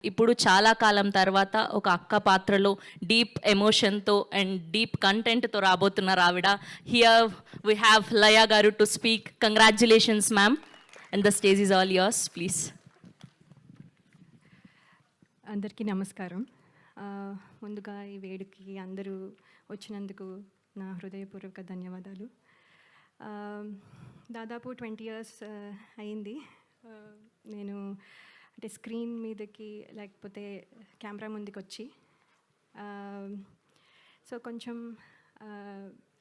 ఇప్పుడు చాలా కాలం తర్వాత ఒక అక్క పాత్రలో డీప్ ఎమోషన్తో అండ్ డీప్ కంటెంట్తో రాబోతున్నారు ఆవిడ. హియర్ వీ హ్యావ్ లయ గారు to speak. Congratulations ma'am, and the stage is all yours please. అందరికీ నమస్కారం. ముందుగా ఈ వేడుకకి అందరూ వచ్చినందుకు నా హృదయపూర్వక ధన్యవాదాలు. దాదాపు 20 years అయింది నేను అంటే స్క్రీన్ మీదకి లేకపోతే కెమెరా ముందుకు వచ్చి. సో కొంచెం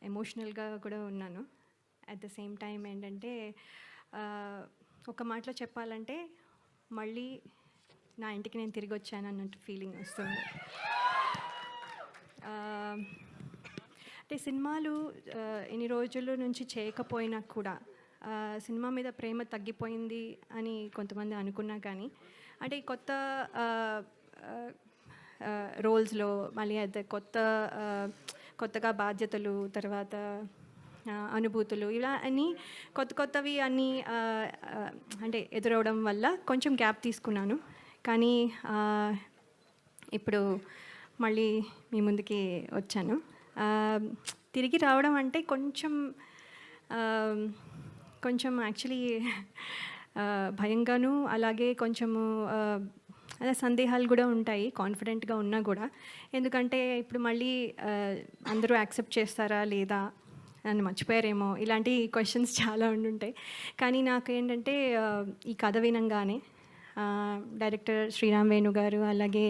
ఎమోషనల్గా కూడా ఉన్నాను. అట్ ద సేమ్ టైం ఏంటంటే ఒక మాటలో చెప్పాలంటే మళ్ళీ నా ఇంటికి నేను తిరిగి వచ్చాను అన్నట్టు ఫీలింగ్ వస్తుంది. అంటే సినిమాలు ఎన్ని రోజుల నుంచి చేయకపోయినా కూడా సినిమా మీద ప్రేమ తగ్గిపోయింది అని కొంతమంది అనుకున్నా కానీ అంటే కొత్త రోల్స్లో మళ్ళీ అయితే కొత్తగా బాధ్యతలు, తర్వాత అనుభూతులు, ఇలా అన్నీ కొత్తవి అన్నీ అంటే ఎదురవడం వల్ల కొంచెం గ్యాప్ తీసుకున్నాను. కానీ ఇప్పుడు మళ్ళీ మీ ముందుకి వచ్చాను. తిరిగి రావడం అంటే కొంచెం యాక్చువల్లీ భయంగాను, అలాగే కొంచెము అదే సందేహాలు కూడా ఉంటాయి కాన్ఫిడెంట్గా ఉన్నా కూడా. ఎందుకంటే ఇప్పుడు మళ్ళీ అందరూ యాక్సెప్ట్ చేస్తారా లేదా, నన్ను మర్చిపోయారేమో, ఇలాంటి క్వశ్చన్స్ చాలా ఉండుంటాయి. కానీ నాకు ఏంటంటే ఈ కథ వినంగానే డైరెక్టర్ శ్రీరామ్ వేణు గారు, అలాగే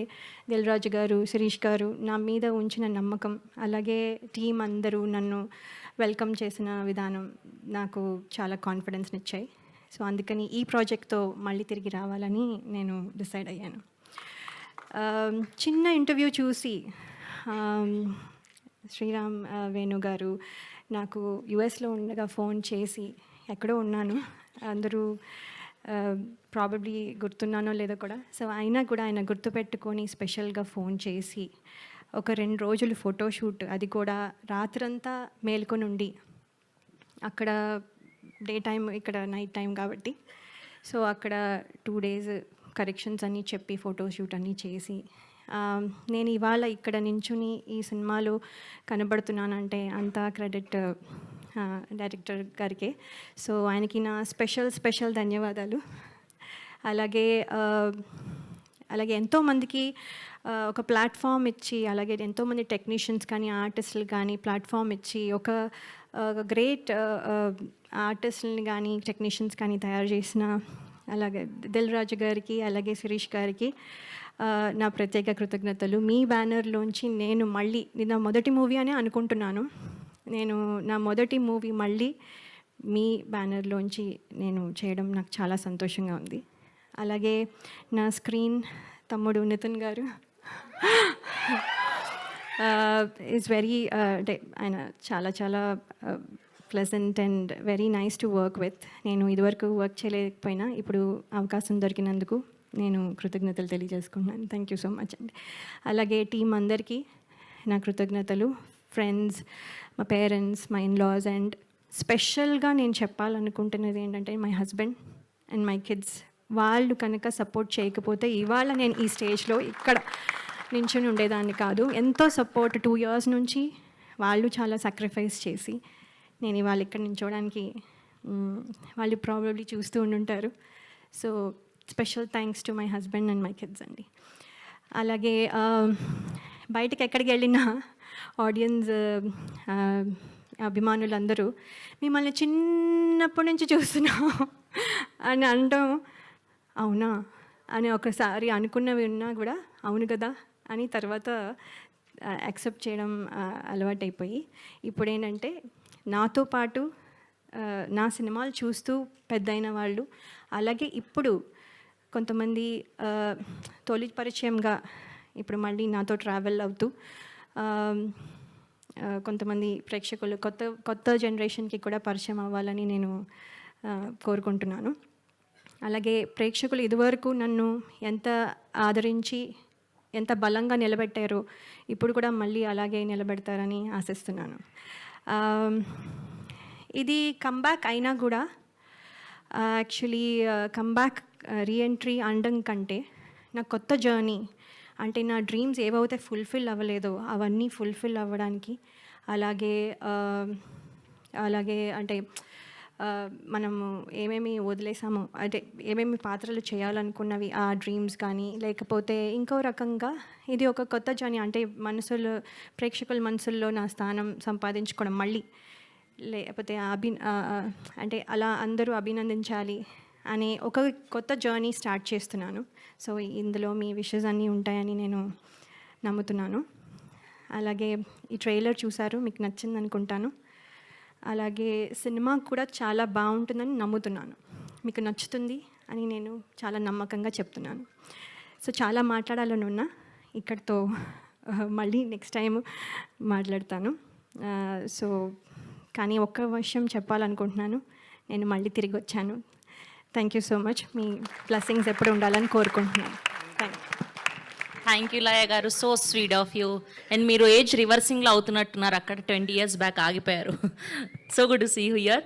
దిల్ రాజు గారు, శిరీష్ గారు నా మీద ఉంచిన నమ్మకం, అలాగే టీం అందరూ నన్ను వెల్కమ్ చేసిన విధానం నాకు చాలా కాన్ఫిడెన్స్ని ఇచ్చాయి. సో అందుకని ఈ ప్రాజెక్ట్తో మళ్ళీ తిరిగి రావాలని నేను డిసైడ్ అయ్యాను. చిన్న ఇంటర్వ్యూ చూసి శ్రీరామ్ వేణు గారు నాకు యుఎస్లో ఉండగా ఫోన్ చేసి, ఎక్కడో ఉన్నాను, అందరూ ప్రాబబ్లీ గుర్తున్నానో లేదో కూడా, సో అయినా కూడా ఆయన గుర్తుపెట్టుకొని స్పెషల్గా ఫోన్ చేసి ఒక 2 రోజులు ఫోటోషూట్, అది కూడా రాత్రంతా మేల్కొని ఉండి, అక్కడ డే టైం ఇక్కడ నైట్ టైం కాబట్టి, సో అక్కడ 2 days కరెక్షన్స్ అన్నీ చెప్పి ఫోటోషూట్ అన్నీ చేసి నేను ఇవాళ ఇక్కడ నించుని ఈ సినిమాలో కనబడుతున్నానంటే అంతా క్రెడిట్ డైరెక్టర్ గారికే. సో ఆయనకి నా స్పెషల్ ధన్యవాదాలు. అలాగే ఎంతోమందికి ఒక ప్లాట్ఫామ్ ఇచ్చి, అలాగే ఎంతోమంది టెక్నీషియన్స్ కానీ ఆర్టిస్టులు కానీ ప్లాట్ఫామ్ ఇచ్చి ఒక గ్రేట్ ఆర్టిస్టులని కానీ టెక్నీషియన్స్ కానీ తయారు చేసిన అలాగే దిల్ రాజు గారికి, అలాగే శిరీష్ గారికి నా ప్రత్యేక కృతజ్ఞతలు. మీ బ్యానర్లోంచి నేను మళ్ళీ నా మొదటి మూవీ అని అనుకుంటున్నాను, నా మొదటి మూవీ మళ్ళీ మీ బ్యానర్లోంచి నేను చేయడం నాకు చాలా సంతోషంగా ఉంది. అలాగే నా స్క్రీన్ తమ్ముడు నితిన్ గారు ఈజ్ వెరీ అంటే ఆయన చాలా pleasant and very nice to work with. నేను ఇదివరకు వర్క్ చేయలేకపోయినా ఇప్పుడు అవకాశం దొరికినందుకు నేను కృతజ్ఞతలు తెలియజేసుకుంటున్నాను. థ్యాంక్ యూ సో మచ్ అండి. అలాగే టీం అందరికీ నా కృతజ్ఞతలు, ఫ్రెండ్స్, మా పేరెంట్స్, మై ఇన్లాస్, అండ్ స్పెషల్గా నేను చెప్పాలనుకుంటున్నది ఏంటంటే my husband and my kids. వాళ్ళు కనుక సపోర్ట్ చేయకపోతే ఇవాళ నేను ఈ స్టేజ్లో ఇక్కడ నించుని ఉండేదాన్ని కాదు. ఎంతో సపోర్ట్ 2 years నుంచి వాళ్ళు చాలా సాక్రిఫైస్ చేసి నేను ఇవాళ ఇక్కడ నించోడానికి వాళ్ళు ప్రాబబ్లీ చూస్తూ ఉండుంటారు. So special thanks to my husband and my kids అండి. అలాగే బయటకు ఎక్కడికి వెళ్ళినా ఆడియన్స్, అభిమానులందరూ మిమ్మల్ని చిన్నప్పటి నుంచి చూస్తున్నాం అని అనడం, అవునా అని ఒకసారి అనుకున్నవి ఉన్నా కూడా అవును కదా అని తర్వాత యాక్సెప్ట్ చేయడం అలవాటైపోయి, ఇప్పుడు ఏంటంటే నాతో పాటు నా సినిమాలు చూస్తూ పెద్దయిన వాళ్ళు, అలాగే ఇప్పుడు కొంతమంది తొలి పరిచయంగా ఇప్పుడు మళ్ళీ నాతో ట్రావెల్ అవుతూ కొంతమంది ప్రేక్షకులు కొత్త జనరేషన్కి కూడా పరిచయం అవ్వాలని నేను కోరుకుంటున్నాను. అలాగే ప్రేక్షకులు ఇదివరకు నన్ను ఎంత ఆదరించి ఎంత బలంగా నిలబెట్టారో ఇప్పుడు కూడా మళ్ళీ అలాగే నిలబెడతారని ఆశిస్తున్నాను. ఇది కమ్బ్యాక్ అయినా కూడా యాక్చువల్లీ కమ్బ్యాక్ రీఎంట్రీ అనడం కంటే నా కొత్త జర్నీ అంటే నా డ్రీమ్స్ ఏవైతే ఫుల్ఫిల్ అవ్వలేదో అవన్నీ ఫుల్ఫిల్ అవ్వడానికి, అలాగే అలాగే అంటే మనము ఏమేమి వదిలేసామో, అంటే ఏమేమి పాత్రలు చేయాలనుకున్నవి ఆ డ్రీమ్స్ కానీ, లేకపోతే ఇంకో రకంగా ఇది ఒక కొత్త జర్నీ, అంటే ప్రేక్షకుల మనసుల్లో నా స్థానం సంపాదించుకోవడం మళ్ళీ, లేకపోతే అంటే అలా అందరూ అభినందించాలి అనే ఒక కొత్త జర్నీ స్టార్ట్ చేస్తున్నాను. సో ఇందులో మీ విషెస్ అన్నీ ఉంటాయని నేను నమ్ముతున్నాను. అలాగే ఈ ట్రైలర్ చూసారు, మీకు నచ్చింది అనుకుంటాను. అలాగే సినిమా కూడా చాలా బాగుంటుందని నమ్ముతున్నాను, మీకు నచ్చుతుంది అని నేను చాలా నమ్మకంగా చెప్తున్నాను. సో చాలా మాట్లాడాలని ఉన్నా, ఇక్కడితో మళ్ళీ నెక్స్ట్ టైం మాట్లాడతాను. సో కానీ ఒక్క విషయం చెప్పాలనుకుంటున్నాను, నేను మళ్ళీ తిరిగి వచ్చాను. Thank you so much. మీ బ్లెస్సింగ్స్ ఎప్పుడు ఉండాలని కోరుకుంటున్నాను. థ్యాంక్ యూ లయ గారు, so sweet of you. And మీరు ఏజ్ రివర్సింగ్లో అవుతున్నట్టున్నారు, అక్కడ 20 years బ్యాక్ ఆగిపోయారు. So good to see you here.